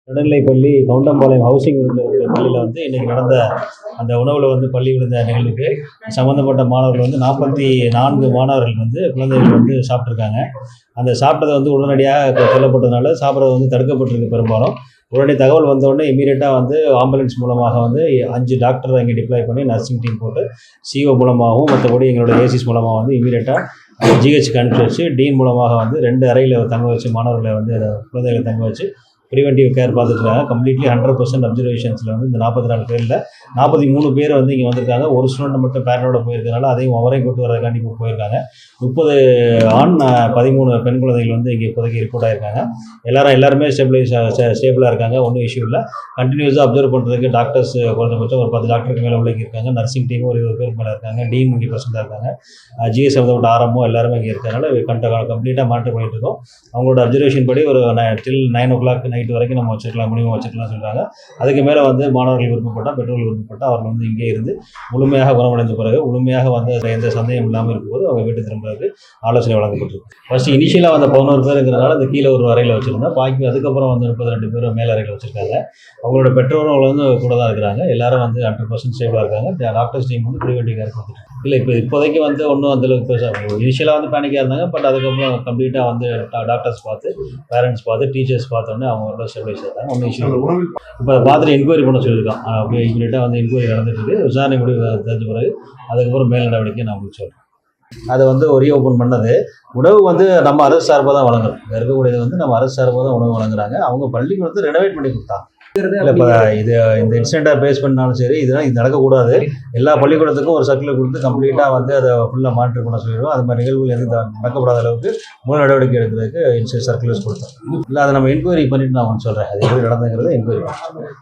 நடுநிலைப்பள்ளி கவுண்டம்பாளையம் ஹவுசிங் பள்ளியில் வந்து இன்றைக்கி நடந்த அந்த உணவில் வந்து பள்ளி விழுந்த நிகழ்வுக்கு சம்மந்தப்பட்ட மாணவர்கள் வந்து 44 மாணவர்கள் வந்து குழந்தைகள் வந்து சாப்பிட்ருக்காங்க. அந்த சாப்பிட்டதை வந்து உடனடியாக சொல்லப்பட்டதுனால சாப்பிட்றது வந்து தடுக்கப்பட்டிருக்கு. பெரும்பாலும் உடனே தகவல் வந்தோடனே இமீடியட்டாக வந்து ஆம்புலன்ஸ் மூலமாக வந்து 5 டாக்டர் அங்கே டிப்ளாய் பண்ணி நர்சிங் டீம் போட்டு சிஓ மூலமாகவும் மற்றபடி எங்களோட ஏசிஸ் மூலமாக வந்து இமீடியட்டாக ஜிஹெச்சுக்கு அனுப்பிச்சி வச்சு டீன் மூலமாக வந்து 2 அறையில் தங்க வச்சு மாணவர்களை வந்து குழந்தைகளை தங்க வச்சு ப்ரிவென்டிவ் கேர் பார்த்துருக்காங்க. கம்ப்ளீட்லி 100% அப்சர்வேஷன்ஸில் வந்து இந்த 44 பேரில் 43 பேர் வந்து இங்கே வந்திருக்காங்க. ஒரு ஸ்டூடெண்ட் மட்டும் பேரனோட போயிருக்கனால அதையும் அவரையும் கூட்டு வரதுக்காண்டி போயிருக்காங்க. 30 ஆண் 13 பெண் குழந்தைகள் வந்து இங்கே இப்போதைக்கு ரிப்போர்ட் ஆகிருக்காங்க. எல்லாருமே ஸ்டேபிளாக இருக்காங்க. ஒன்றும் இஷ்யூ இல்லை. கண்டினியூஸாக அப்சர்வ் பண்ணுறதுக்கு டாக்டர்ஸ் குறைஞ்சபட்சம் ஒரு 10 டாக்டருக்கு மேலே உள்ளே இருக்காங்க. நர்சிங் டீமும் ஒரு 20 பேருக்கு மேலே இருக்காங்க. டீன் இங்கே பர்சன்டாக இருக்காங்க. ஜிஎஸ் சம்மந்தப்பட்ட ஆரம்போ எல்லாருமே இங்கே இருக்கிறதுனால கம்ப்ளீட்டாக மானிட்டர் பண்ணிட்டு இருக்கோம். அவங்களோட அப்சர்வேஷன் படி ஒரு till 9 o'clock நைட்டு வரைக்கும் நம்ம வச்சுக்கலாம், மினிமம் வச்சுக்கலாம் சொல்கிறாங்க. அதுக்கு மேலே வந்து மாணவர்கள் விருப்பப்பட்டால், பெற்றோர்கள் விருப்பப்பட்டால் அவர்கள் வந்து இங்கே இருந்து முழுமையாக குணமடைந்த பிறகு முழுமையாக வந்து எந்த சந்தேகம் இல்லாமல் இருக்கும்போது அவங்க வீட்டு திரும்புறதுக்கு ஆலோசனை வழங்கப்பட்டிருக்கு. ஃபஸ்ட்டு இனிஷியலாக வந்த 11 பேருங்கிறதுனால அந்த கீழே ஒரு அறையில் வச்சுருந்தோம். பாக்கி அதுக்கப்புறம் வந்து 32 பேர் மேல் அறையில் வச்சுருக்காங்க. அவங்களோட பெற்றோர்கள் வந்து கூட தான் இருக்கிறாங்க. எல்லாரும் வந்து 100% ஸ்டேபிளாக இருக்காங்க. டாக்டர்ஸ் டீம் வந்து ப்ரிவென்டிவ் கேர் கொடுத்துட்டு இல்லை. இப்போதைக்கு வந்து ஒன்றும் அந்தளவுக்கு இனிஷியலாக வந்து பேனிக்காக இருந்தாங்க. பட் அதுக்கப்புறம் கம்ப்ளீட்டாக வந்து டாக்டர்ஸ் பார்த்து, பேரண்ட்ஸ் பார்த்து, டீச்சர்ஸ் பார்த்தோன்னே அவங்களோட ஸ்டெபிலைஸ் ஆகிறாங்க. ஒன்றும் இஷ்யூ இல்லை. இப்போ பார்த்துட்டு என்கொயரி பண்ண சொல்லியிருக்கான். அப்படியே இமீடியட்டாக வந்து என்கொயரி நடந்துட்டு விசாரணை முடிவு தெரிஞ்ச பிறகு அதுக்கப்புறம் மேல் நடவடிக்கை நான் உங்களுக்கு சொல்கிறேன். அதை வந்து ரீஓப்பன் பண்ணது உணவு வந்து நம்ம அரசு சார்பாக தான் வழங்குறோம். இங்கே இருக்கக்கூடியது வந்து நம்ம அரசு சார்பாக தான் உணவு வழங்குறாங்க. அவங்க பள்ளிக்கு வந்து ரெனோவேட் பண்ணி கொடுத்தாங்க. இல்லை இப்போ இந்த இன்சிடெண்ட்டாக பேஸ் பண்ணாலும் சரி, இதெல்லாம் இது நடக்கக்கூடாது. எல்லா பள்ளிக்கூடத்துக்கும் ஒரு சர்க்குலர் கொடுத்து கம்ப்ளீட்டாக வந்து அதை ஃபுல்லாக மானிட்டர் பண்ண சொல்லிடுவோம். அது மாதிரி நிகழ்வுகள் எதுவும் நடக்கப்படாத அளவுக்கு முழு நடவடிக்கை எடுக்கிறதுக்கு சர்க்குலர்ஸ் கொடுத்தோம். இல்லை அதை நம்ம என்கொயரி பண்ணிட்டு நான் சொல்கிறேன். அது எப்படி நடந்துங்கிறத என்கொயரி பண்ணுறேன்.